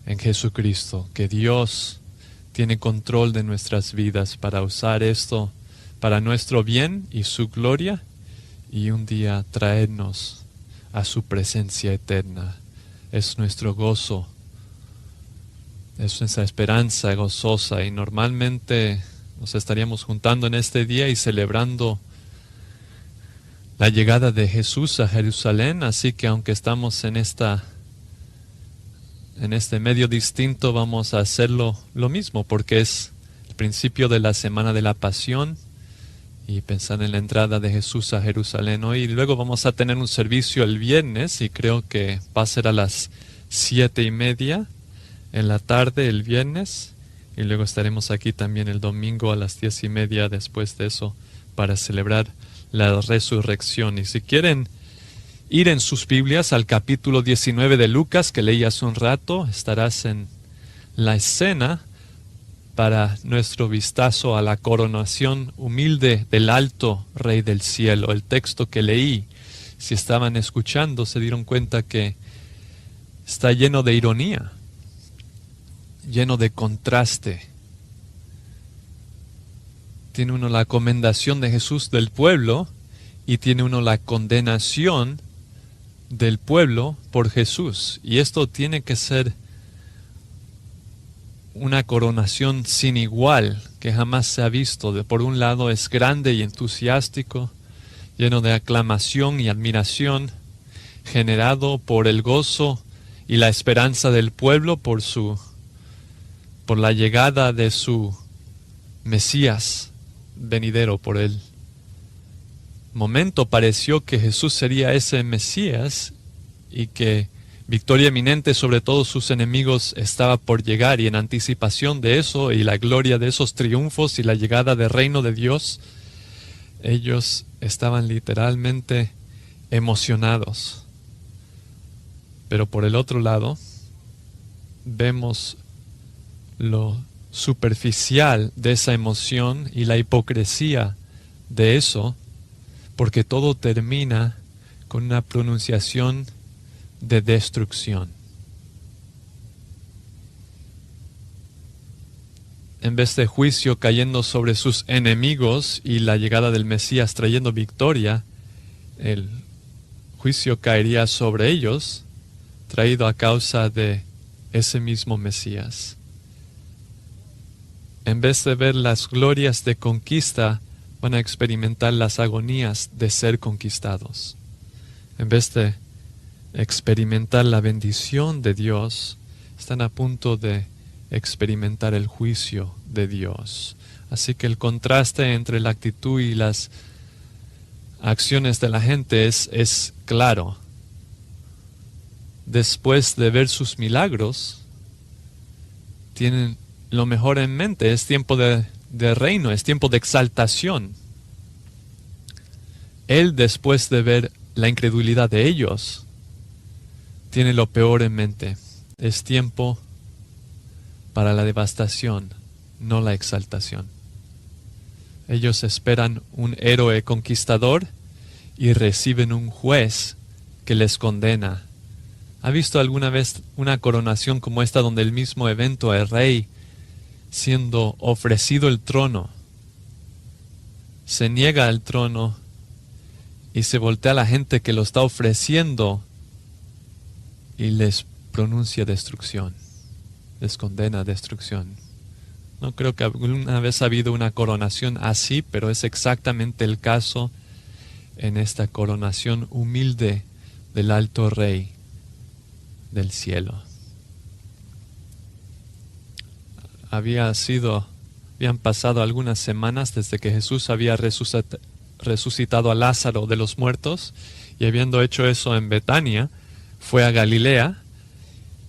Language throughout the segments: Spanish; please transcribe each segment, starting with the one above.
en Jesucristo, que Dios tiene control de nuestras vidas para usar esto para nuestro bien y su gloria, y un día traernos a su presencia eterna. Es nuestro gozo, es nuestra esperanza gozosa, y normalmente nos estaríamos juntando en este día y celebrando la llegada de Jesús a Jerusalén, así que aunque estamos en este medio distinto, vamos a hacerlo lo mismo, porque es el principio de la Semana de la Pasión, y pensar en la entrada de Jesús a Jerusalén hoy. Y luego vamos a tener un servicio el viernes, y creo que va a ser a las 7:30 en la tarde el viernes, y luego estaremos aquí también el domingo a las 10:30 después de eso para celebrar la resurrección. Y si quieren ir en sus Biblias al capítulo 19 de Lucas, que leí hace un rato, estarás en la escena para nuestro vistazo a la coronación humilde del alto Rey del cielo. El texto que leí, si estaban escuchando, se dieron cuenta que está lleno de ironía, lleno de contraste. Tiene uno la comendación de Jesús del pueblo, y tiene uno la condenación del pueblo por Jesús. Y esto tiene que ser una coronación sin igual que jamás se ha visto. Por un lado es grande y entusiástico, lleno de aclamación y admiración, generado por el gozo y la esperanza del pueblo por la llegada de su Mesías venidero. Por el momento pareció que Jesús sería ese Mesías, y que victoria eminente sobre todos sus enemigos estaba por llegar, y en anticipación de eso y la gloria de esos triunfos y la llegada del reino de Dios, ellos estaban literalmente emocionados. Pero por el otro lado, vemos lo superficial de esa emoción y la hipocresía de eso, porque todo termina con una pronunciación de destrucción. En vez de juicio cayendo sobre sus enemigos y la llegada del Mesías trayendo victoria, el juicio caería sobre ellos, traído a causa de ese mismo Mesías. En vez de ver las glorias de conquista, van a experimentar las agonías de ser conquistados. En vez de experimentar la bendición de Dios, están a punto de experimentar el juicio de Dios. Así que el contraste entre la actitud y las acciones de la gente es claro. Después de ver sus milagros, tienen lo mejor en mente. Es tiempo de reino, es tiempo de exaltación. Él, después de ver la incredulidad de ellos, tiene lo peor en mente. Es tiempo para la devastación, no la exaltación. Ellos esperan un héroe conquistador y reciben un juez que les condena. ¿Ha visto alguna vez una coronación como esta, donde el mismo evento, el rey siendo ofrecido el trono, se niega al trono y se voltea a la gente que lo está ofreciendo y les pronuncia destrucción, les condena a destrucción? No creo que alguna vez ha habido una coronación así, pero es exactamente el caso en esta coronación humilde del alto Rey del cielo. Habían pasado algunas semanas desde que Jesús había resucitado a Lázaro de los muertos, y habiendo hecho eso en Betania, fue a Galilea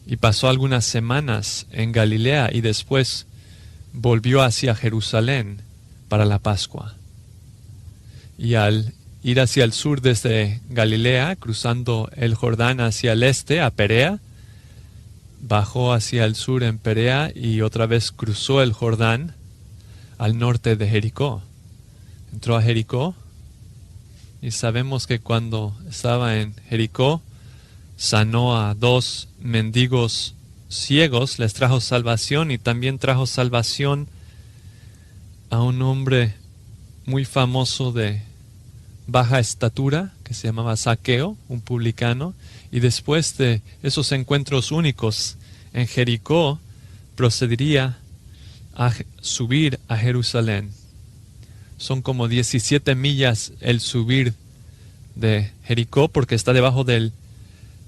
y pasó algunas semanas en Galilea, y después volvió hacia Jerusalén para la Pascua. Y al ir hacia el sur desde Galilea, cruzando el Jordán hacia el este, a Perea, bajó hacia el sur en Perea y otra vez cruzó el Jordán al norte de Jericó. Entró a Jericó, y sabemos que cuando estaba en Jericó sanó a 2 mendigos ciegos les trajo salvación, y también trajo salvación a un hombre muy famoso de baja estatura que se llamaba Zaqueo, un publicano. Y después de esos encuentros únicos en Jericó, procedería a subir a Jerusalén. Son como 17 millas el subir de Jericó, porque está debajo del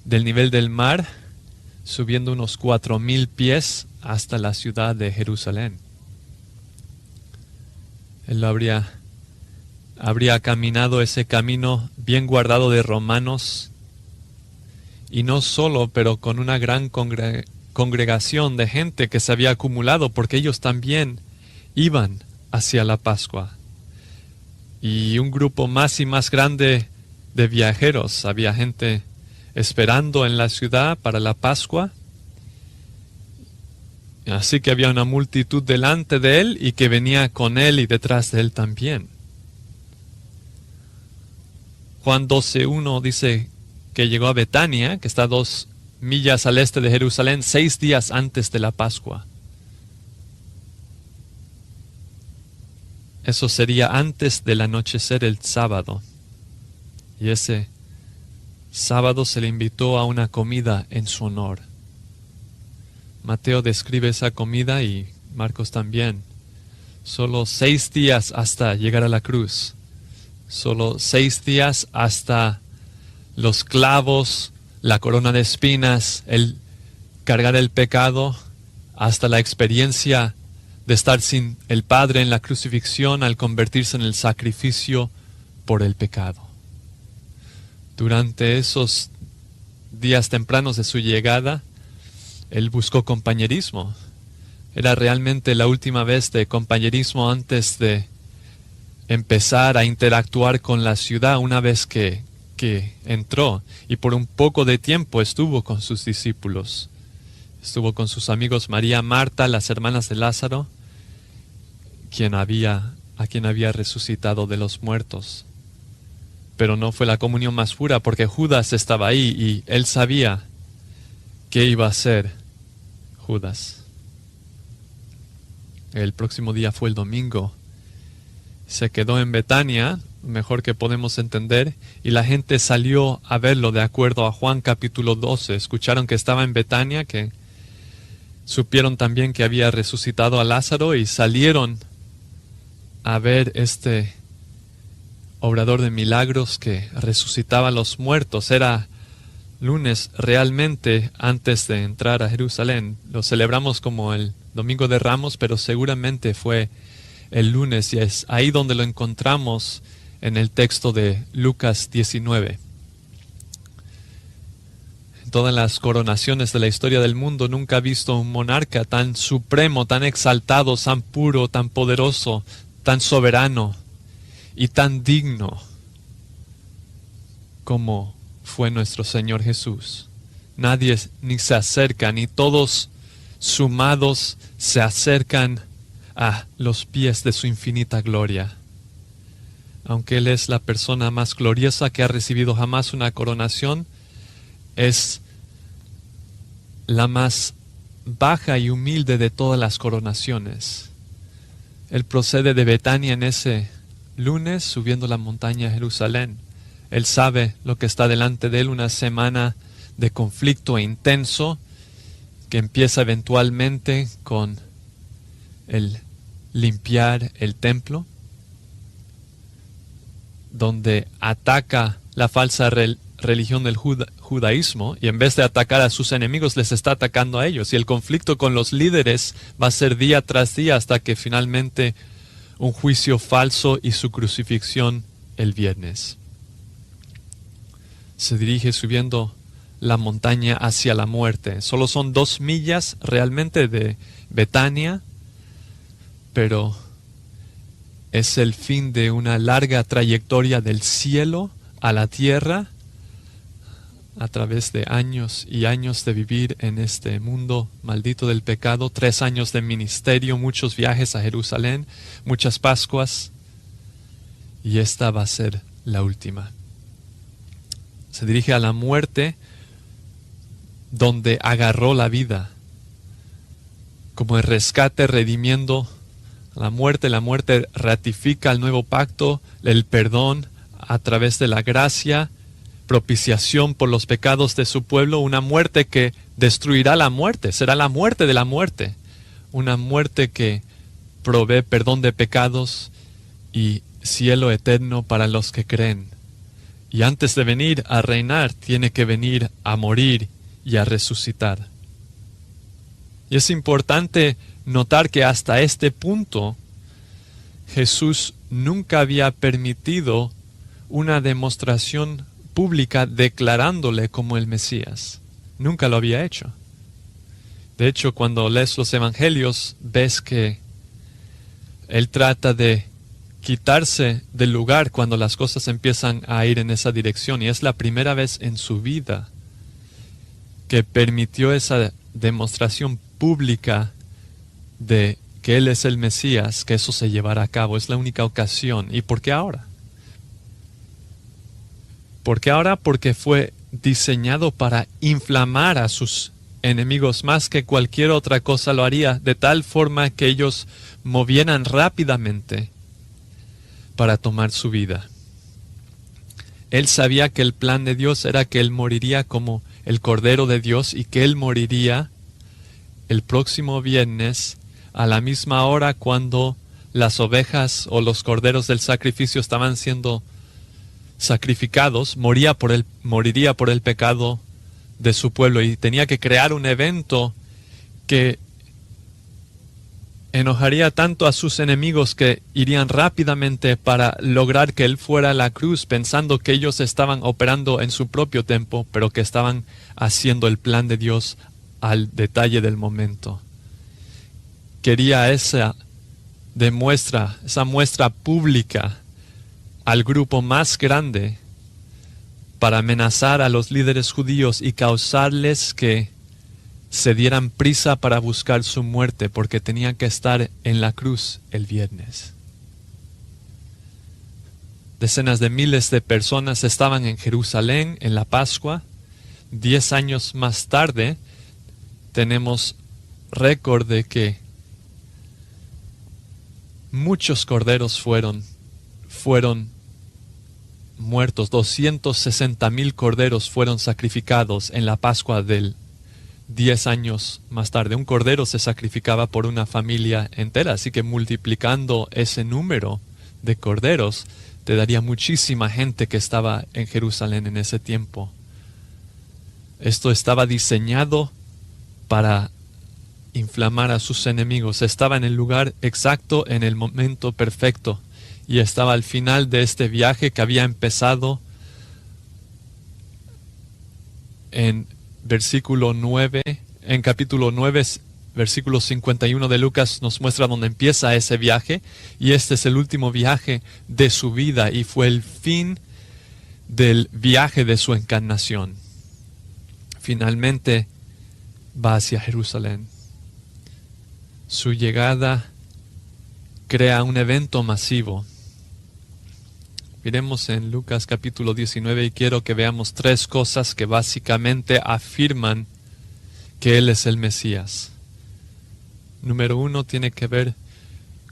nivel del mar, subiendo unos 4,000 pies hasta la ciudad de Jerusalén. Él habría caminado ese camino bien guardado de romanos, y no solo, pero con una gran congregación de gente que se había acumulado, porque ellos también iban hacia la Pascua. Y un grupo más y más grande de viajeros. Había gente esperando en la ciudad para la Pascua. Así que había una multitud delante de él y que venía con él y detrás de él también. Juan 12:1 dice que llegó a Betania, que está a 2 millas al este de Jerusalén, 6 días antes de la Pascua. Eso sería antes del anochecer el sábado. Y ese sábado se le invitó a una comida en su honor. Mateo describe esa comida y Marcos también. Solo 6 días hasta llegar a la cruz. Solo 6 días hasta los clavos, la corona de espinas, el cargar el pecado, hasta la experiencia de estar sin el Padre en la crucifixión al convertirse en el sacrificio por el pecado. Durante esos días tempranos de su llegada, él buscó compañerismo. Era realmente la última vez de compañerismo antes de empezar a interactuar con la ciudad una vez que entró. Y por un poco de tiempo estuvo con sus discípulos. Estuvo con sus amigos María, Marta, las hermanas de Lázaro, a quien había resucitado de los muertos. Pero no fue la comunión más pura, porque Judas estaba ahí y él sabía qué iba a hacer Judas. El próximo día fue el domingo. Se quedó en Betania, mejor que podemos entender, y la gente salió a verlo de acuerdo a Juan capítulo 12. Escucharon que estaba en Betania, que supieron también que había resucitado a Lázaro y salieron a ver este obrador de milagros que resucitaba a los muertos. Era lunes realmente antes de entrar a Jerusalén. Lo celebramos como el Domingo de Ramos, pero seguramente fue el lunes, y es ahí donde lo encontramos en el texto de Lucas 19. En todas las coronaciones de la historia del mundo nunca he visto un monarca tan supremo, tan exaltado, tan puro, tan poderoso, tan soberano y tan digno como fue nuestro Señor Jesús. Nadie ni se acerca, ni todos sumados se acercan a los pies de su infinita gloria. Aunque Él es la persona más gloriosa que ha recibido jamás una coronación, es la más baja y humilde de todas las coronaciones. Él procede de Betania en ese lunes, subiendo la montaña a Jerusalén. Él sabe lo que está delante de él, una semana de conflicto intenso que empieza eventualmente con el limpiar el templo, donde ataca la falsa religión del judaísmo, y en vez de atacar a sus enemigos les está atacando a ellos, y el conflicto con los líderes va a ser día tras día hasta que finalmente un juicio falso y su crucifixión el viernes. Se dirige subiendo la montaña hacia la muerte. Solo son 2 millas realmente de Betania, pero es el fin de una larga trayectoria del cielo a la tierra, a través de años y años de vivir en este mundo maldito del pecado, 3 años de ministerio, muchos viajes a Jerusalén, muchas Pascuas, y esta va a ser la última. Se dirige a la muerte donde agarró la vida. como el rescate redimiendo la muerte ratifica el nuevo pacto, el perdón a través de la gracia, propiciación por los pecados de su pueblo, una muerte que destruirá la muerte, será la muerte de la muerte, una muerte que provee perdón de pecados y cielo eterno para los que creen. Y antes de venir a reinar, tiene que venir a morir y a resucitar. Y es importante notar que hasta este punto Jesús nunca había permitido una demostración pública declarándole como el Mesías. Nunca lo había hecho. De hecho, cuando lees los evangelios, ves que él trata de quitarse del lugar cuando las cosas empiezan a ir en esa dirección. Y es la primera vez en su vida que permitió esa demostración pública de que Él es el Mesías, que eso se llevará a cabo. Es la única ocasión. ¿Y por qué ahora? ¿Por qué ahora? Porque fue diseñado para inflamar a sus enemigos más que cualquier otra cosa lo haría, de tal forma que ellos movieran rápidamente para tomar su vida. Él sabía que el plan de Dios era que Él moriría como el Cordero de Dios y que Él moriría el próximo viernes a la misma hora cuando las ovejas o los corderos del sacrificio estaban siendo sacrificados, moriría por el pecado de su pueblo, y tenía que crear un evento que enojaría tanto a sus enemigos que irían rápidamente para lograr que Él fuera a la cruz, pensando que ellos estaban operando en su propio tiempo, pero que estaban haciendo el plan de Dios al detalle del momento. Quería esa muestra pública al grupo más grande para amenazar a los líderes judíos y causarles que se dieran prisa para buscar su muerte, porque tenían que estar en la cruz el viernes. Decenas de miles de personas estaban en Jerusalén en la Pascua. 10 años más tarde tenemos récord de que muchos corderos fueron muertos. 260,000 corderos fueron sacrificados en la Pascua del 10 años más tarde. Un cordero se sacrificaba por una familia entera, así que multiplicando ese número de corderos, te daría muchísima gente que estaba en Jerusalén en ese tiempo. Esto estaba diseñado para inflamar a sus enemigos. Estaba en el lugar exacto, en el momento perfecto, y estaba al final de este viaje que había empezado en versículo 9, en capítulo 9, versículo 51 de Lucas nos muestra dónde empieza ese viaje, y este es el último viaje de su vida y fue el fin del viaje de su encarnación. Finalmente va hacia Jerusalén. Su llegada crea un evento masivo. Miremos en Lucas capítulo 19 y quiero que veamos 3 cosas que básicamente afirman que Él es el Mesías. Número 1 tiene que ver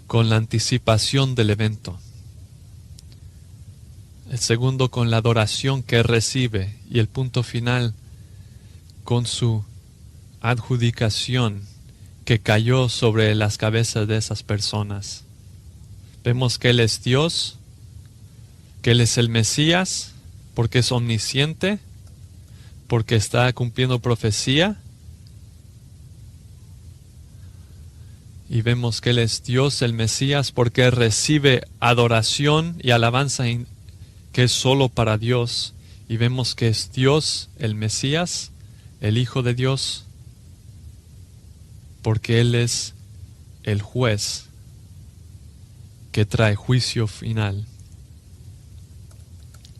con la anticipación del evento. El segundo con la adoración que recibe, y el punto final con su adjudicación que cayó sobre las cabezas de esas personas. Vemos que Él es Dios, que Él es el Mesías, porque es omnisciente, porque está cumpliendo profecía. Y vemos que Él es Dios, el Mesías, porque recibe adoración y alabanza que es solo para Dios. Y vemos que es Dios, el Mesías, el Hijo de Dios, porque Él es el juez que trae juicio final.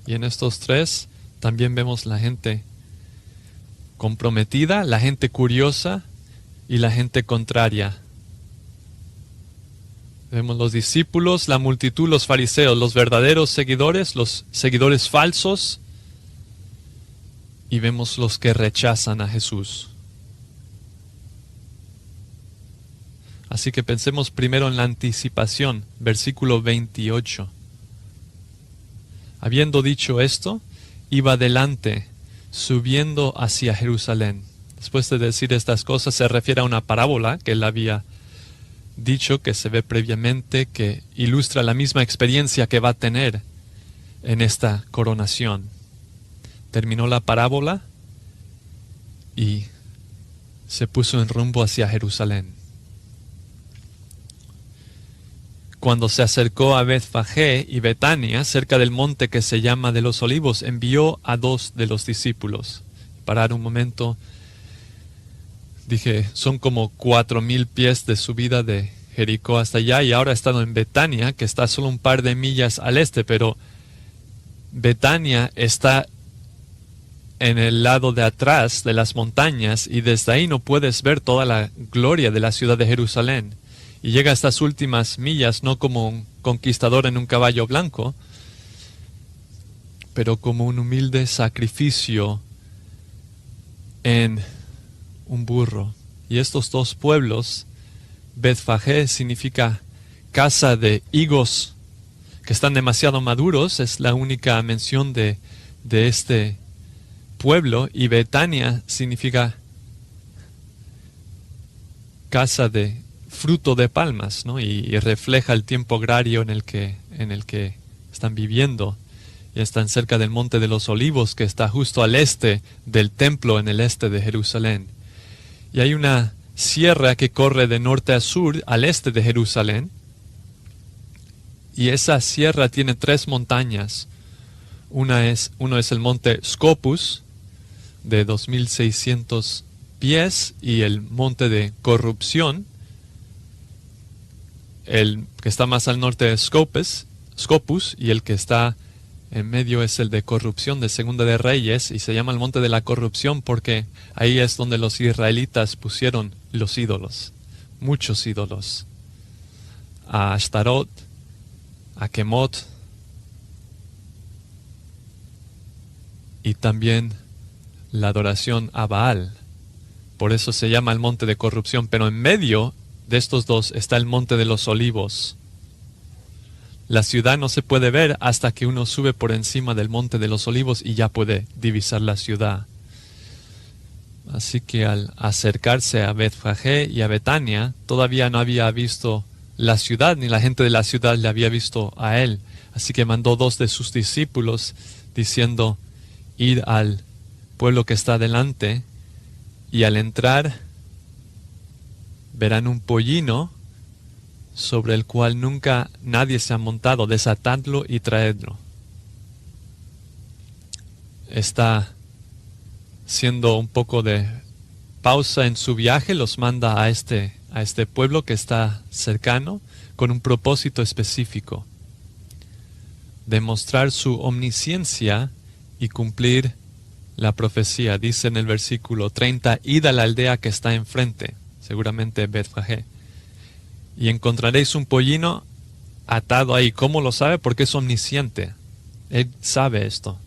Y en estos 3 también vemos la gente comprometida, la gente curiosa y la gente contraria. Vemos los discípulos, la multitud, los fariseos, los verdaderos seguidores, los seguidores falsos, y vemos los que rechazan a Jesús. Así que pensemos primero en la anticipación, versículo 28. Habiendo dicho esto, iba adelante, subiendo hacia Jerusalén. Después de decir estas cosas, se refiere a una parábola que él había dicho, que se ve previamente, que ilustra la misma experiencia que va a tener en esta coronación. Terminó la parábola y se puso en rumbo hacia Jerusalén. Cuando se acercó a Betfagé y Betania, cerca del monte que se llama de los Olivos, envió a 2 de los discípulos. Parar un momento. Dije, son como 4,000 pies de subida de Jericó hasta allá, y ahora he estado en Betania, que está solo un par de millas al este, pero Betania está en el lado de atrás de las montañas, y desde ahí no puedes ver toda la gloria de la ciudad de Jerusalén. Y llega a estas últimas millas no como un conquistador en un caballo blanco, pero como un humilde sacrificio en un burro. Y estos 2 pueblos, Betfagé significa casa de higos que están demasiado maduros, es la única mención de este pueblo, y Betania significa casa de fruto de palmas, ¿no? Y refleja el tiempo agrario en el que están viviendo. Y están cerca del Monte de los Olivos, que está justo al este del templo, en el este de Jerusalén. Y hay una sierra que corre de norte a sur, al este de Jerusalén. Y esa sierra tiene 3 montañas. Uno es el monte Scopus, de 2,600 pies, y el monte de Corrupción, el que está más al norte es Scopus, y el que está en medio es el de Corrupción, de Segunda de Reyes, y se llama el monte de la Corrupción porque ahí es donde los israelitas pusieron los ídolos, muchos ídolos, a Ashtarot, a Kemot, y también la adoración a Baal. Por eso se llama el monte de Corrupción, pero en medio de estos 2 está el monte de los Olivos. La ciudad no se puede ver hasta que uno sube por encima del monte de los Olivos y ya puede divisar la ciudad. Así que al acercarse a Betfagé y a Betania, todavía no había visto la ciudad, ni la gente de la ciudad le había visto a él. Así que mandó 2 de sus discípulos diciendo: id al pueblo que está delante, y al entrar verán un pollino sobre el cual nunca nadie se ha montado, desatadlo y traedlo. Está haciendo un poco de pausa en su viaje, los manda a este pueblo que está cercano con un propósito específico: demostrar su omnisciencia y cumplir la profecía. Dice en el versículo 30, id a la aldea que está enfrente, seguramente Betfagé, y encontraréis un pollino atado ahí. ¿Cómo lo sabe? Porque es omnisciente. Él sabe esto.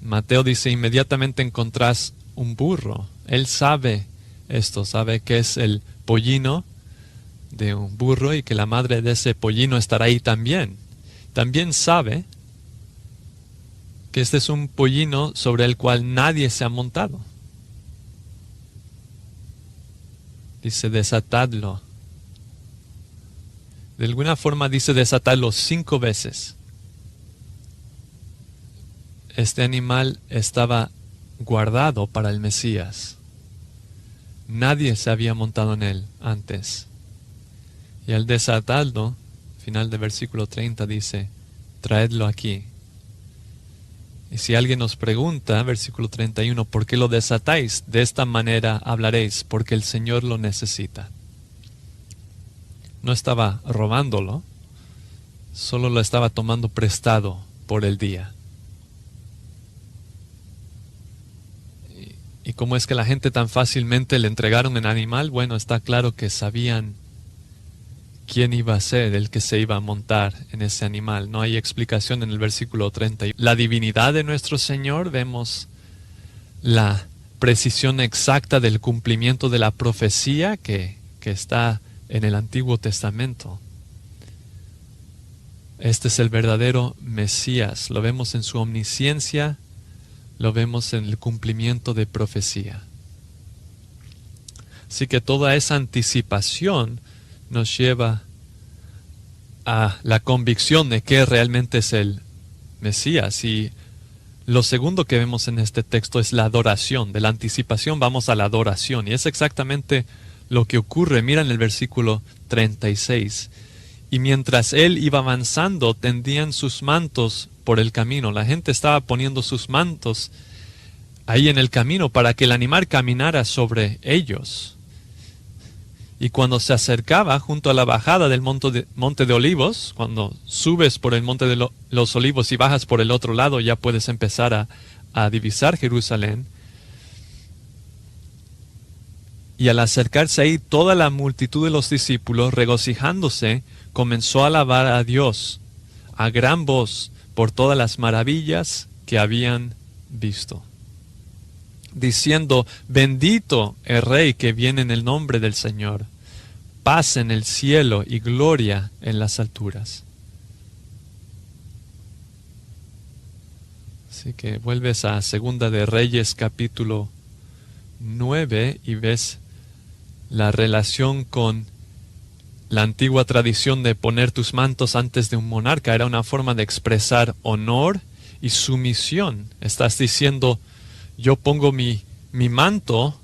Mateo dice, inmediatamente encontrás un burro. Él sabe esto, sabe que es el pollino de un burro y que la madre de ese pollino estará ahí también. También sabe que este es un pollino sobre el cual nadie se ha montado. Dice, desatadlo. De alguna forma dice desatadlo 5 veces. Este animal estaba guardado para el Mesías. Nadie se había montado en él antes. Y al desatarlo, final del versículo 30 dice, traedlo aquí. Y si alguien nos pregunta, versículo 31, ¿por qué lo desatáis? De esta manera hablaréis, porque el Señor lo necesita. No estaba robándolo, solo lo estaba tomando prestado por el día. ¿Y cómo es que la gente tan fácilmente le entregaron el animal? Bueno, está claro que sabían quién iba a ser el que se iba a montar en ese animal. No hay explicación en el versículo 31. La divinidad de nuestro Señor, vemos la precisión exacta del cumplimiento de la profecía que está en el Antiguo Testamento. Este es el verdadero Mesías. Lo vemos en su omnisciencia, lo vemos en el cumplimiento de profecía. Así que toda esa anticipación nos lleva a la convicción de que realmente es el Mesías. Y lo segundo que vemos en este texto es la adoración. De la anticipación vamos a la adoración. Y es exactamente lo que ocurre. Mira en el versículo 36. Y mientras él iba avanzando, tendían sus mantos por el camino. La gente estaba poniendo sus mantos ahí en el camino para que el animal caminara sobre ellos. Y cuando se acercaba junto a la bajada del monte de Olivos, cuando subes por el monte de los Olivos y bajas por el otro lado, ya puedes empezar a divisar Jerusalén. Y al acercarse ahí, toda la multitud de los discípulos, regocijándose, comenzó a alabar a Dios a gran voz por todas las maravillas que habían visto, diciendo: bendito el Rey que viene en el nombre del Señor, paz en el cielo y gloria en las alturas. Así que vuelves a Segunda de Reyes capítulo 9 y ves la relación con la antigua tradición de poner tus mantos antes de un monarca. Era una forma de expresar honor y sumisión. Estás diciendo: yo pongo mi manto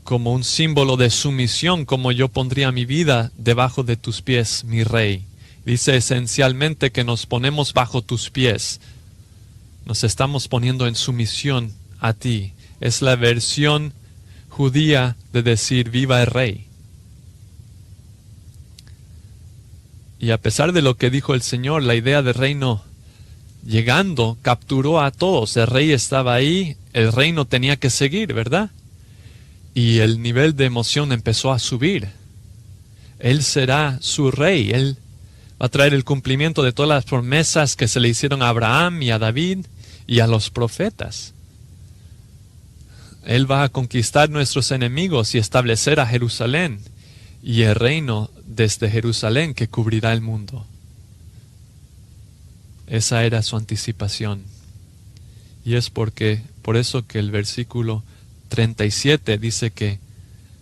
como un símbolo de sumisión, como yo pondría mi vida debajo de tus pies, mi rey. Dice esencialmente que nos ponemos bajo tus pies. Nos estamos poniendo en sumisión a ti. Es la versión judía de decir viva el rey. Y a pesar de lo que dijo el Señor, la idea de reino llegando capturó a todos. El rey estaba ahí, el reino tenía que seguir, ¿verdad? Y el nivel de emoción empezó a subir. Él será su rey, él va a traer el cumplimiento de todas las promesas que se le hicieron a Abraham y a David y a los profetas. Él va a conquistar nuestros enemigos y establecer a Jerusalén y el reino desde Jerusalén que cubrirá el mundo. Esa era su anticipación. Y es por eso que el versículo 37 dice que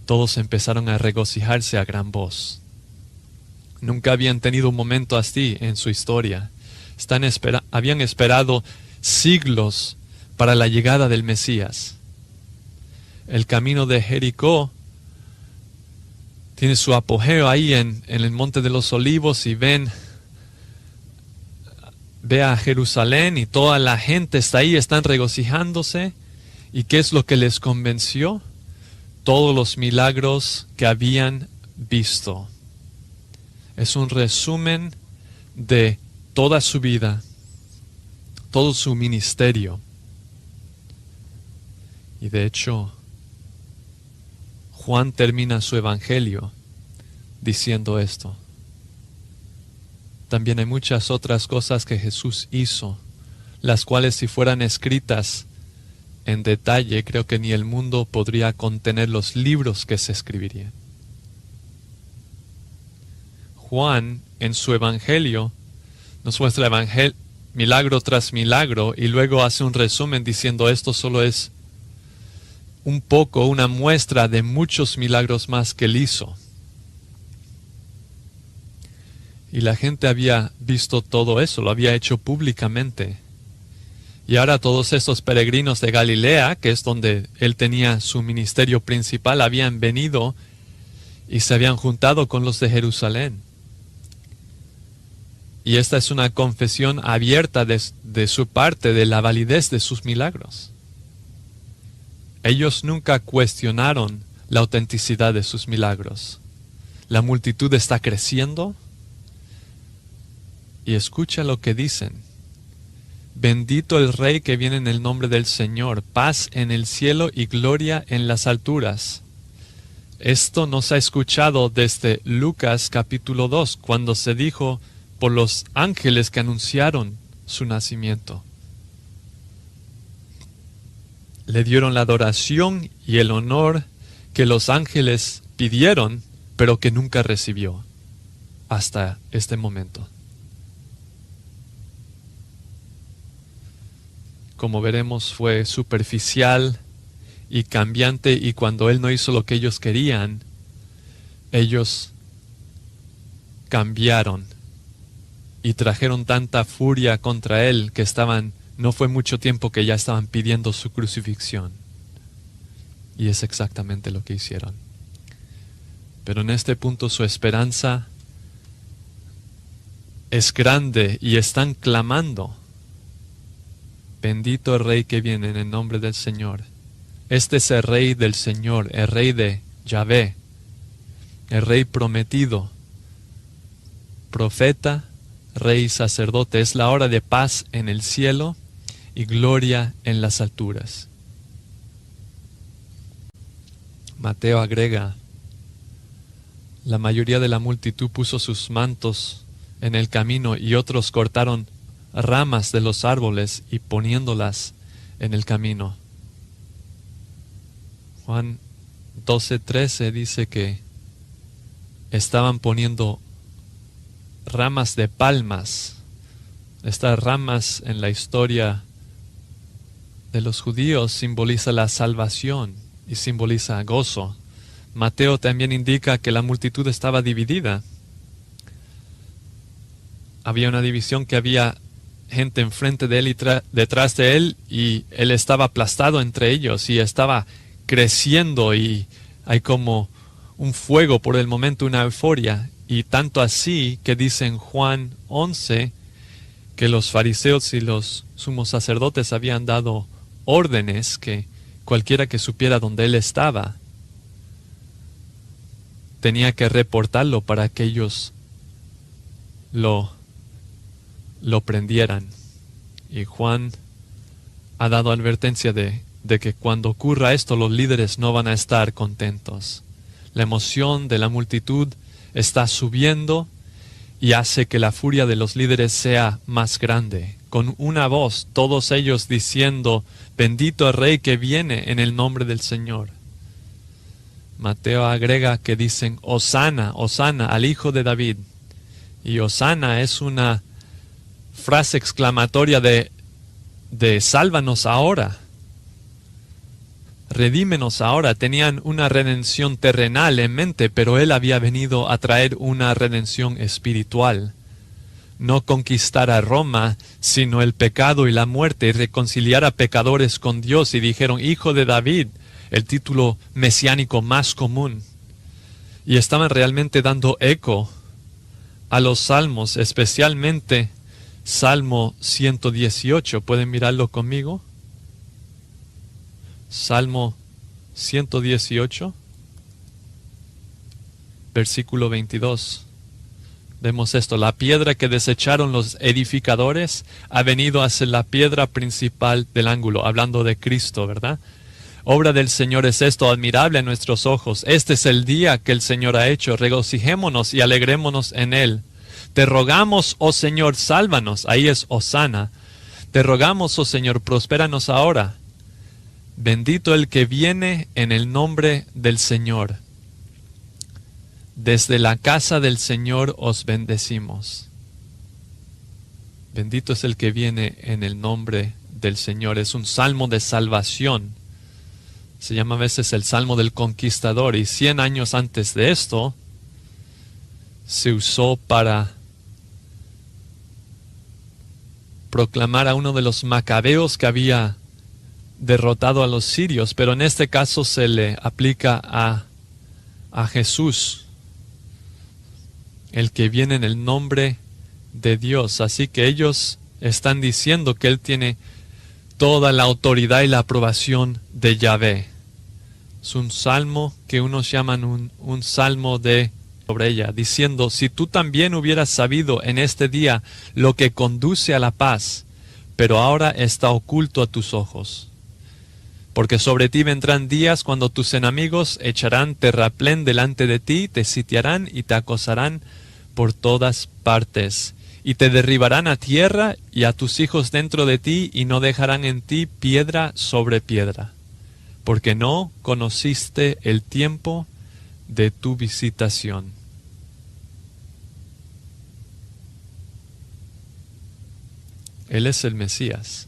todos empezaron a regocijarse a gran voz. Nunca habían tenido un momento así en su historia. Habían esperado siglos para la llegada del Mesías. El camino de Jericó tiene su apogeo ahí en el monte de los Olivos y ve a Jerusalén y toda la gente está ahí, están regocijándose. ¿Y qué es lo que les convenció? Todos los milagros que habían visto. Es un resumen de toda su vida, todo su ministerio. Y de hecho, Juan termina su evangelio diciendo esto. También hay muchas otras cosas que Jesús hizo, las cuales si fueran escritas en detalle, creo que ni el mundo podría contener los libros que se escribirían. Juan, en su evangelio, nos muestra milagro tras milagro y luego hace un resumen diciendo: esto solo es una muestra de muchos milagros más que él hizo. Y la gente había visto todo eso, lo había hecho públicamente. Y ahora todos estos peregrinos de Galilea, que es donde él tenía su ministerio principal, habían venido y se habían juntado con los de Jerusalén. Y esta es una confesión abierta de su parte de la validez de sus milagros. Ellos nunca cuestionaron la autenticidad de sus milagros. La multitud está creciendo y escucha lo que dicen. Bendito el Rey que viene en el nombre del Señor, paz en el cielo y gloria en las alturas. Esto nos ha escuchado desde Lucas capítulo 2, cuando se dijo por los ángeles que anunciaron su nacimiento. Le dieron la adoración y el honor que los ángeles pidieron, pero que nunca recibió hasta este momento. Como veremos, fue superficial y cambiante, y cuando él no hizo lo que ellos querían, ellos cambiaron y trajeron tanta furia contra él que no fue mucho tiempo que ya estaban pidiendo su crucifixión. Y es exactamente lo que hicieron. Pero en este punto su esperanza es grande y están clamando: bendito el Rey que viene en el nombre del Señor. Este es el Rey del Señor, el Rey de Yahvé, el Rey prometido, profeta, Rey y sacerdote. Es la hora de paz en el cielo y gloria en las alturas. Mateo agrega: la mayoría de la multitud puso sus mantos en el camino y otros cortaron ramas de los árboles y poniéndolas en el camino. Juan 12:13 dice que estaban poniendo ramas de palmas. Estas ramas en la historia de los judíos simboliza la salvación y simboliza gozo. Mateo también indica que la multitud estaba dividida. Había una división, que había gente enfrente de él y detrás de él, y él estaba aplastado entre ellos y estaba creciendo, y hay como un fuego por el momento, una euforia, y tanto así que dice en Juan 11 que los fariseos y los sumos sacerdotes habían dado órdenes que cualquiera que supiera dónde él estaba tenía que reportarlo para que ellos lo prendieran. Y Juan ha dado advertencia de que cuando ocurra esto, los líderes no van a estar contentos. La emoción de la multitud está subiendo y hace que la furia de los líderes sea más grande. Con una voz, todos ellos diciendo: bendito el Rey que viene en el nombre del Señor. Mateo agrega que dicen: Hosana, Hosana al Hijo de David. Y Hosana es una frase exclamatoria de sálvanos ahora, redímenos ahora. Tenían una redención terrenal en mente, pero él había venido a traer una redención espiritual. No conquistar a Roma, sino el pecado y la muerte, y reconciliar a pecadores con Dios. Y dijeron: Hijo de David, el título mesiánico más común. Y estaban realmente dando eco a los salmos, especialmente Salmo 118. ¿Pueden mirarlo conmigo? Salmo 118, versículo 22. Vemos esto: la piedra que desecharon los edificadores ha venido a ser la piedra principal del ángulo. Hablando de Cristo, ¿verdad? Obra del Señor es esto, admirable a nuestros ojos. Este es el día que el Señor ha hecho. Regocijémonos y alegrémonos en él. Te rogamos, oh Señor, sálvanos. Ahí es Hosana. Te rogamos, oh Señor, prospéranos ahora. Bendito el que viene en el nombre del Señor. Desde la casa del Señor os bendecimos. Bendito es el que viene en el nombre del Señor. Es un salmo de salvación. Se llama a veces el Salmo del Conquistador, y 100 años antes de esto se usó para proclamar a uno de los macabeos que había derrotado a los sirios, pero en este caso se le aplica a Jesús, el que viene en el nombre de Dios. Así que ellos están diciendo que Él tiene toda la autoridad y la aprobación de Yahvé. Es un salmo que unos llaman un salmo sobre ella, diciendo: si tú también hubieras sabido en este día lo que conduce a la paz, pero ahora está oculto a tus ojos. Porque sobre ti vendrán días cuando tus enemigos echarán terraplén delante de ti, te sitiarán y te acosarán por todas partes, y te derribarán a tierra y a tus hijos dentro de ti, y no dejarán en ti piedra sobre piedra. Porque no conociste el tiempo de tu visitación. Él es el Mesías,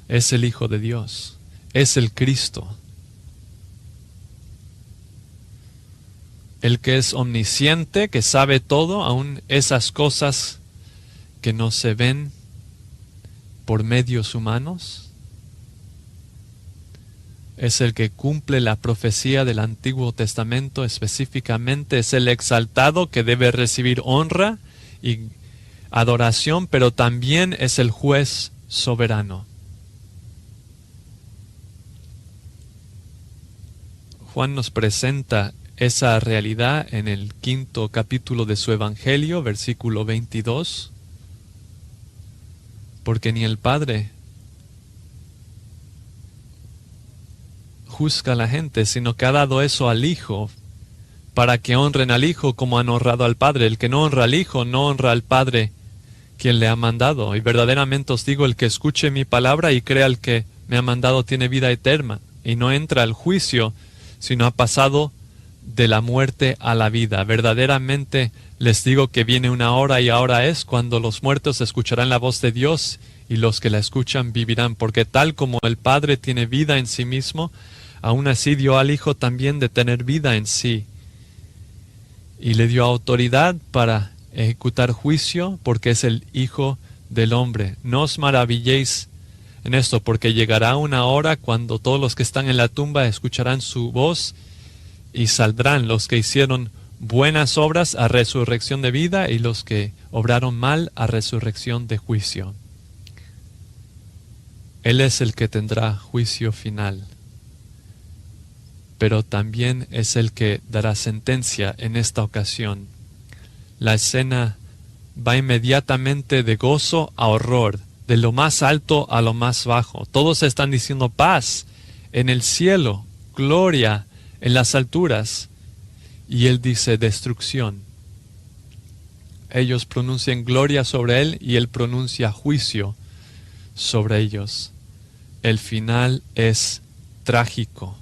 es el Hijo de Dios, es el Cristo, el que es omnisciente, que sabe todo, aun esas cosas que no se ven por medios humanos. Es el que cumple la profecía del Antiguo Testamento específicamente, es el exaltado que debe recibir honra y adoración, pero también es el juez soberano. Juan nos presenta esa realidad en el 5º capítulo de su Evangelio, versículo 22, porque ni el Padre juzga a la gente, sino que ha dado eso al Hijo, para que honren al Hijo como han honrado al Padre. El que no honra al Hijo, no honra al Padre, quien le ha mandado. Y verdaderamente os digo, el que escuche mi palabra y crea al que me ha mandado tiene vida eterna, y no entra al juicio, sino ha pasado de la muerte a la vida. Verdaderamente les digo que viene una hora, y ahora es, cuando los muertos escucharán la voz de Dios, y los que la escuchan vivirán, porque tal como el Padre tiene vida en sí mismo, aún así dio al Hijo también de tener vida en sí, y le dio autoridad para ejecutar juicio, porque es el Hijo del Hombre. No os maravilléis en esto, porque llegará una hora cuando todos los que están en la tumba escucharán su voz, y saldrán los que hicieron buenas obras a resurrección de vida, y los que obraron mal a resurrección de juicio. Él es el que tendrá juicio final, pero también es el que dará sentencia en esta ocasión. La escena va inmediatamente de gozo a horror, de lo más alto a lo más bajo. Todos están diciendo paz en el cielo, gloria en las alturas, y él dice destrucción. Ellos pronuncian gloria sobre él y él pronuncia juicio sobre ellos. El final es trágico.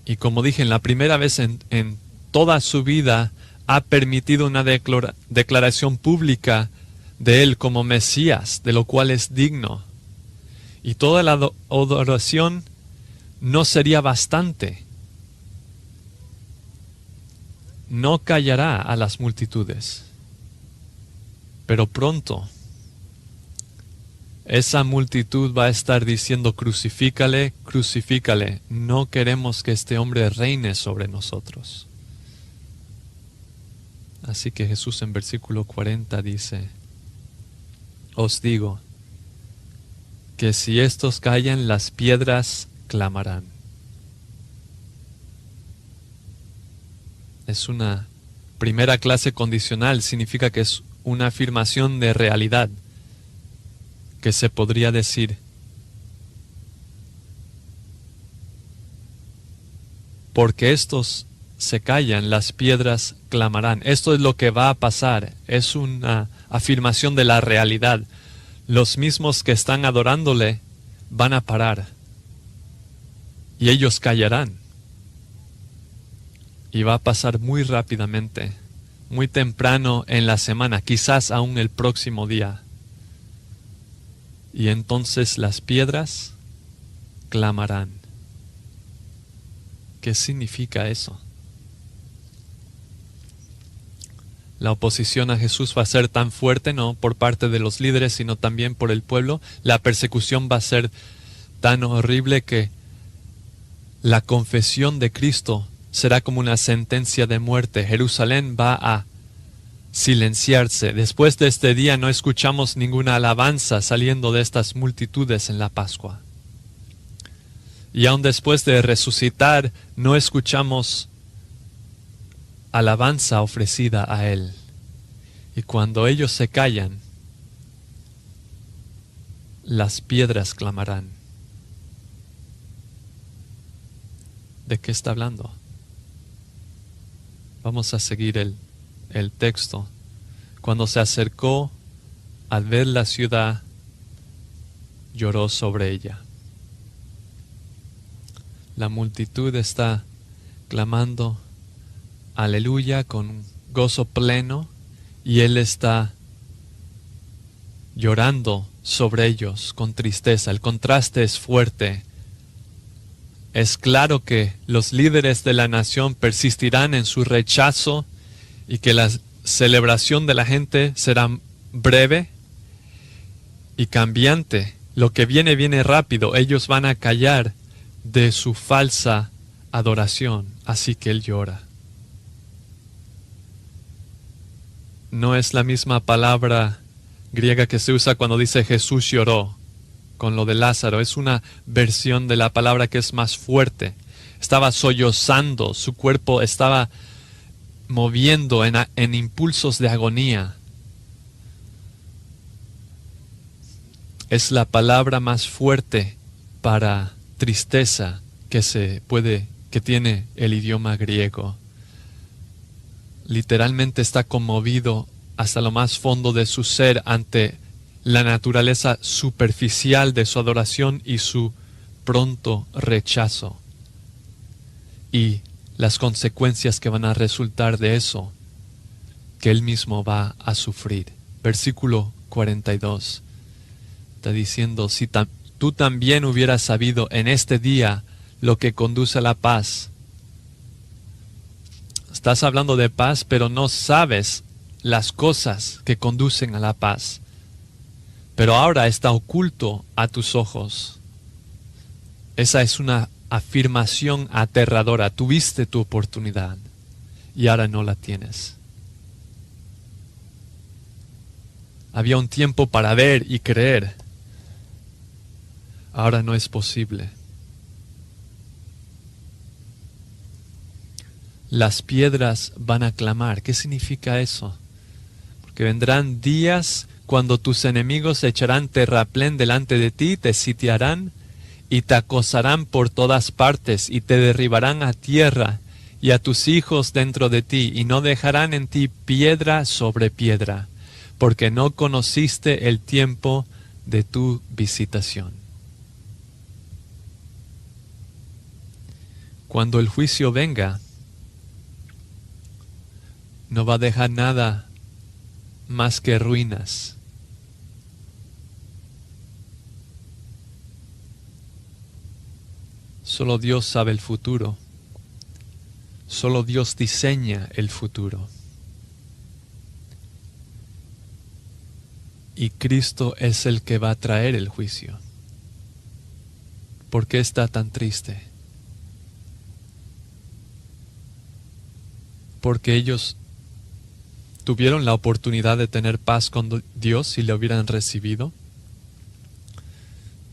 Y como dije, en la primera vez en toda su vida ha permitido una declaración pública de él como Mesías, de lo cual es digno. Y toda la adoración no sería bastante. No callará a las multitudes. Pero pronto esa multitud va a estar diciendo crucifícale, crucifícale. No queremos que este hombre reine sobre nosotros. Así que Jesús en versículo 40 dice: os digo que si estos callan, las piedras clamarán. Es una primera clase condicional, significa que es una afirmación de realidad, que se podría decir: porque estos se callan, las piedras clamarán. Esto es lo que va a pasar, es una afirmación de la realidad. Los mismos que están adorándole van a parar y ellos callarán. Y va a pasar muy rápidamente, muy temprano en la semana, quizás aún el próximo día. Y entonces las piedras clamarán. ¿Qué significa eso? La oposición a Jesús va a ser tan fuerte, no por parte de los líderes, sino también por el pueblo. La persecución va a ser tan horrible que la confesión de Cristo será como una sentencia de muerte. Jerusalén va a silenciarse. Después de este día no escuchamos ninguna alabanza saliendo de estas multitudes en la Pascua. Y aun después de resucitar no escuchamos alabanza ofrecida a Él. Y cuando ellos se callan, las piedras clamarán. ¿De qué está hablando? Vamos a seguir el texto. Cuando se acercó al ver la ciudad, lloró sobre ella. La multitud está clamando aleluya con gozo pleno y Él está llorando sobre ellos con tristeza. El contraste es fuerte. Es claro que los líderes de la nación persistirán en su rechazo y que la celebración de la gente será breve y cambiante. Lo que viene, viene rápido. Ellos van a callar de su falsa adoración. Así que Él llora. No es la misma palabra griega que se usa cuando dice Jesús lloró con lo de Lázaro. Es una versión de la palabra que es más fuerte. Estaba sollozando, su cuerpo estaba moviendo en impulsos de agonía. Es la palabra más fuerte para tristeza que tiene el idioma griego. Literalmente está conmovido hasta lo más fondo de su ser ante la naturaleza superficial de su adoración y su pronto rechazo. Y las consecuencias que van a resultar de eso, que Él mismo va a sufrir. Versículo 42. Está diciendo, si tú también hubieras sabido en este día lo que conduce a la paz. Estás hablando de paz, pero no sabes las cosas que conducen a la paz. Pero ahora está oculto a tus ojos. Esa es una afirmación aterradora. Tuviste tu oportunidad y ahora no la tienes. Había un tiempo para ver y creer. Ahora no es posible. Las piedras van a clamar. ¿Qué significa eso? Porque vendrán días cuando tus enemigos echarán terraplén delante de ti, te sitiarán y te acosarán por todas partes y te derribarán a tierra y a tus hijos dentro de ti y no dejarán en ti piedra sobre piedra, porque no conociste el tiempo de tu visitación. Cuando el juicio venga, no va a dejar nada más que ruinas. Solo Dios sabe el futuro. Solo Dios diseña el futuro. Y Cristo es el que va a traer el juicio. ¿Por qué está tan triste? Porque ellos tuvieron la oportunidad de tener paz con Dios si le hubieran recibido.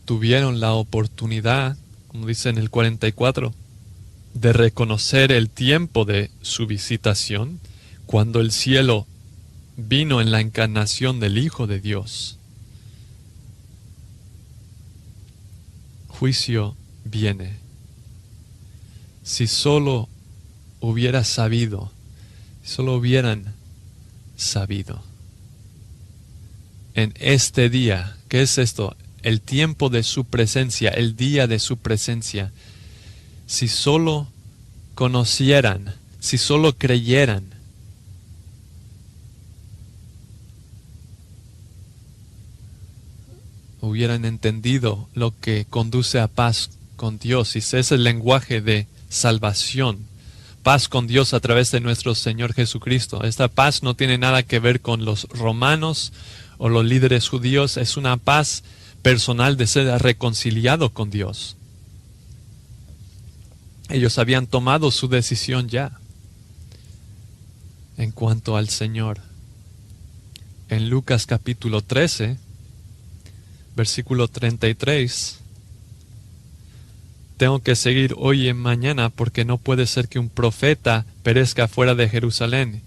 Tuvieron la oportunidad, como dice en el 44, de reconocer el tiempo de su visitación cuando el cielo vino en la encarnación del Hijo de Dios. Juicio viene. Si solo hubieras sabido, si solo hubieran sabido. En este día, ¿qué es esto? El tiempo de su presencia, el día de su presencia. Si solo conocieran, si solo creyeran, hubieran entendido lo que conduce a paz con Dios. Y ese es el lenguaje de salvación. Paz con Dios a través de nuestro Señor Jesucristo. Esta paz no tiene nada que ver con los romanos o los líderes judíos. Es una paz personal de ser reconciliado con Dios. Ellos habían tomado su decisión ya en cuanto al Señor. En Lucas capítulo 13, versículo 33, tengo que seguir hoy y mañana porque no puede ser que un profeta perezca fuera de Jerusalén.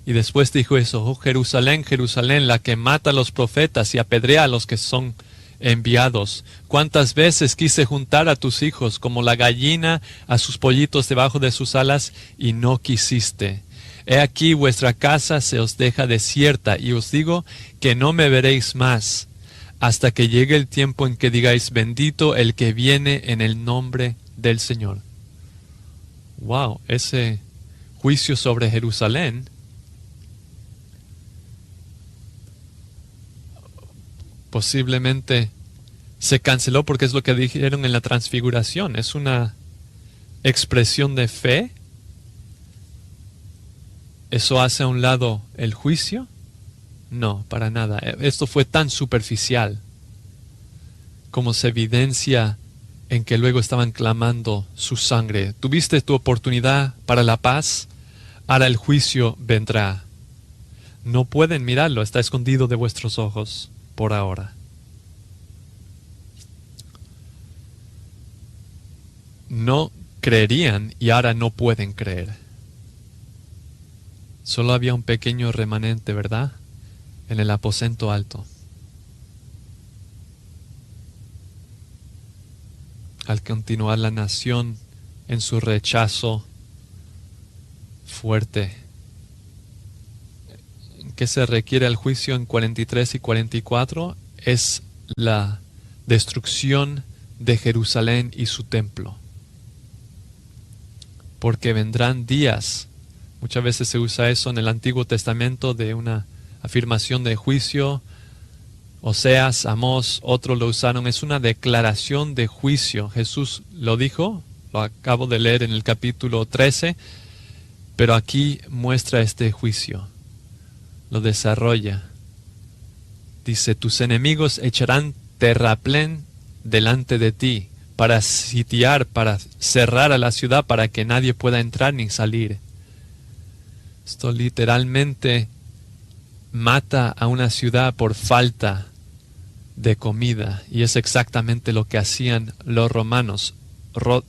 Y después dijo eso, oh Jerusalén, Jerusalén, la que mata a los profetas y apedrea a los que son enviados. ¿Cuántas veces quise juntar a tus hijos como la gallina a sus pollitos debajo de sus alas y no quisiste? He aquí vuestra casa se os deja desierta y os digo que no me veréis más, hasta que llegue el tiempo en que digáis, bendito el que viene en el nombre del Señor. Wow, ese juicio sobre Jerusalén posiblemente se canceló porque es lo que dijeron en la transfiguración. Es una expresión de fe. ¿Eso hace a un lado el juicio? No, para nada. Esto fue tan superficial como se evidencia en que luego estaban clamando su sangre. Tuviste tu oportunidad para la paz, ahora el juicio vendrá. No pueden mirarlo, está escondido de vuestros ojos por ahora. No creerían y ahora no pueden creer. Solo había un pequeño remanente, ¿verdad? En el aposento alto. Al continuar la nación en su rechazo fuerte. ¿Qué se requiere al juicio en 43 y 44? Es la destrucción de Jerusalén y su templo. Porque vendrán días, muchas veces se usa eso en el Antiguo Testamento de una afirmación de juicio. Oseas, Amós, otros lo usaron. Es una declaración de juicio. Jesús lo dijo, lo acabo de leer en el capítulo 13, pero aquí muestra este juicio. Lo desarrolla. Dice, tus enemigos echarán terraplén delante de ti para sitiar, para cerrar a la ciudad, para que nadie pueda entrar ni salir. Esto literalmente mata a una ciudad por falta de comida, y es exactamente lo que hacían los romanos.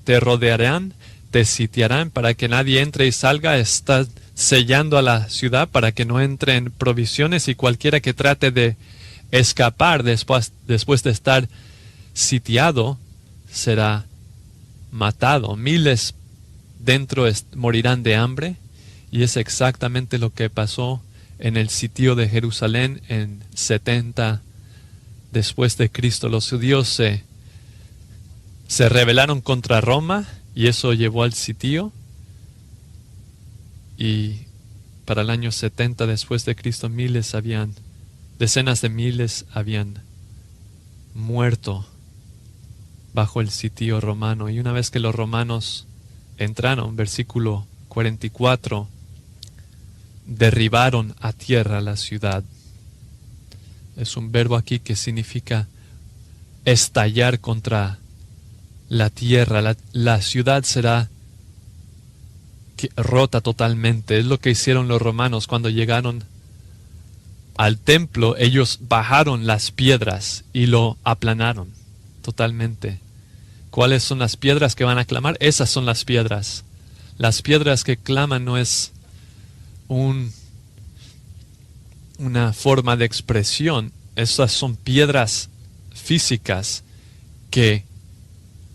Te rodearán, te sitiarán para que nadie entre y salga. Estás sellando a la ciudad para que no entren provisiones, y cualquiera que trate de escapar después de estar sitiado será matado. Miles dentro morirán de hambre, y es exactamente lo que pasó en el sitio de Jerusalén en 70 después de Cristo. Los judíos se rebelaron contra Roma y eso llevó al sitio, y para el año 70 después de Cristo decenas de miles habían muerto bajo el sitio romano. Y una vez que los romanos entraron, versículo 44, derribaron a tierra la ciudad. Es un verbo aquí que significa estallar contra la tierra. La ciudad será rota totalmente. Es lo que hicieron los romanos cuando llegaron al templo. Ellos bajaron las piedras y lo aplanaron totalmente. ¿Cuáles son las piedras que van a clamar? Esas son las piedras. Las piedras que claman no es una forma de expresión. Esas son piedras físicas que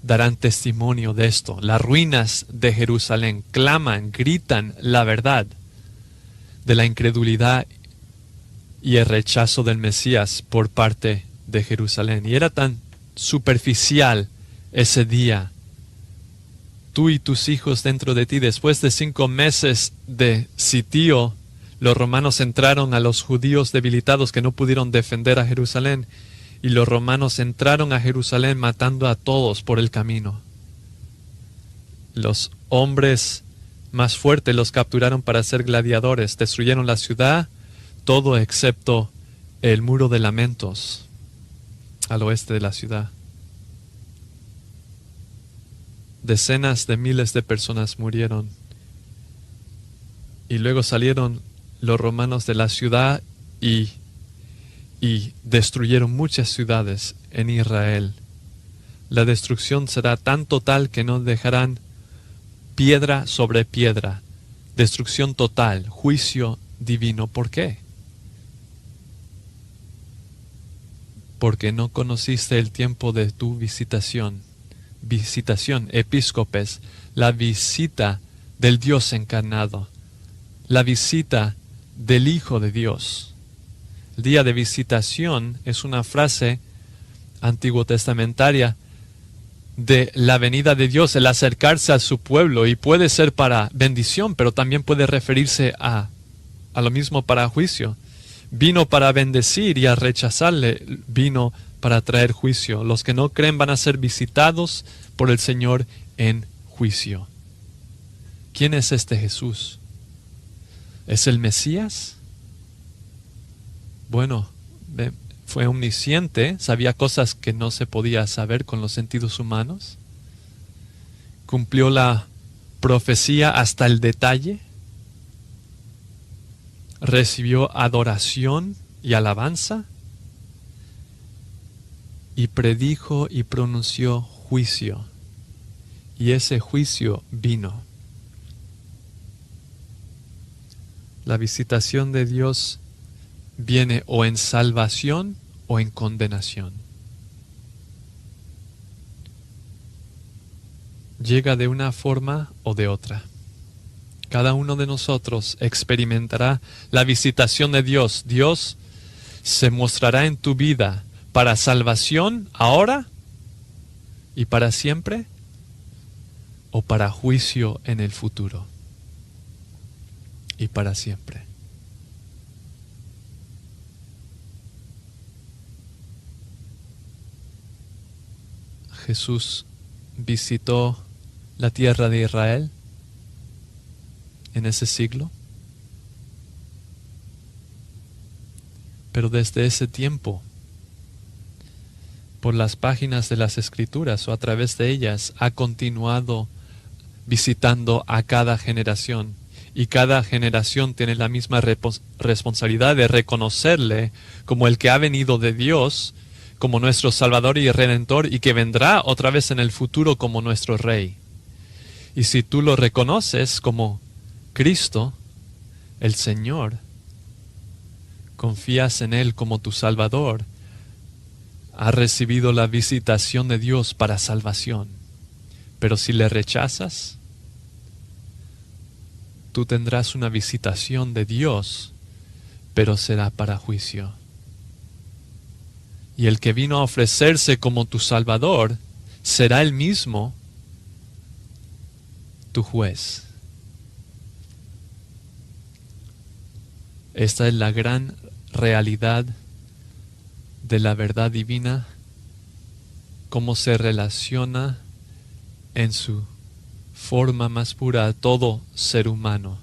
darán testimonio de esto. Las ruinas de Jerusalén claman, gritan la verdad de la incredulidad y el rechazo del Mesías por parte de Jerusalén. Y era tan superficial ese día. Tú y tus hijos dentro de ti. Después de 5 meses de sitio, los romanos entraron a los judíos debilitados que no pudieron defender a Jerusalén, y los romanos entraron a Jerusalén matando a todos por el camino. Los hombres más fuertes los capturaron para ser gladiadores. Destruyeron la ciudad, todo excepto el muro de lamentos al oeste de la ciudad. Decenas de miles de personas murieron. Y luego salieron los romanos de la ciudad y destruyeron muchas ciudades en Israel. La destrucción será tan total que no dejarán piedra sobre piedra. Destrucción total, juicio divino. ¿Por qué? Porque no conociste el tiempo de tu visitación. Visitación, episcopes, la visita del Dios encarnado, la visita del Hijo de Dios. El día de visitación es una frase antiguo testamentaria de la venida de Dios, el acercarse a su pueblo, y puede ser para bendición, pero también puede referirse a lo mismo para juicio. Vino para bendecir, y a rechazarle vino para traer juicio. Los que no creen van a ser visitados por el Señor en juicio. ¿Quién es este Jesús? ¿Es el Mesías? Bueno, fue omnisciente, sabía cosas que no se podía saber con los sentidos humanos. Cumplió la profecía hasta el detalle. Recibió adoración y alabanza. Y predijo y pronunció juicio. Y ese juicio vino. La visitación de Dios viene o en salvación o en condenación. Llega de una forma o de otra. Cada uno de nosotros experimentará la visitación de Dios. Dios se mostrará en tu vida para salvación ahora y para siempre, o para juicio en el futuro y para siempre. Jesús visitó la tierra de Israel en ese siglo, pero desde ese tiempo, por las páginas de las Escrituras o a través de ellas, ha continuado visitando a cada generación, y cada generación tiene la misma responsabilidad de reconocerle como el que ha venido de Dios, como nuestro Salvador y Redentor, y que vendrá otra vez en el futuro como nuestro Rey. Y si tú lo reconoces como Cristo, el Señor, confías en Él como tu Salvador, has recibido la visitación de Dios para salvación. Pero si le rechazas, tú tendrás una visitación de Dios, pero será para juicio. Y el que vino a ofrecerse como tu Salvador será él mismo tu juez. Esta es la gran realidad de la verdad divina, cómo se relaciona en su forma más pura a todo ser humano.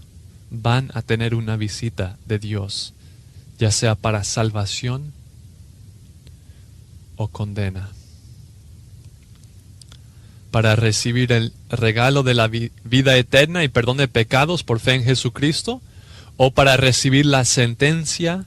Van a tener una visita de Dios, ya sea para salvación o condena. Para recibir el regalo de la vida eterna y perdón de pecados por fe en Jesucristo, o para recibir la sentencia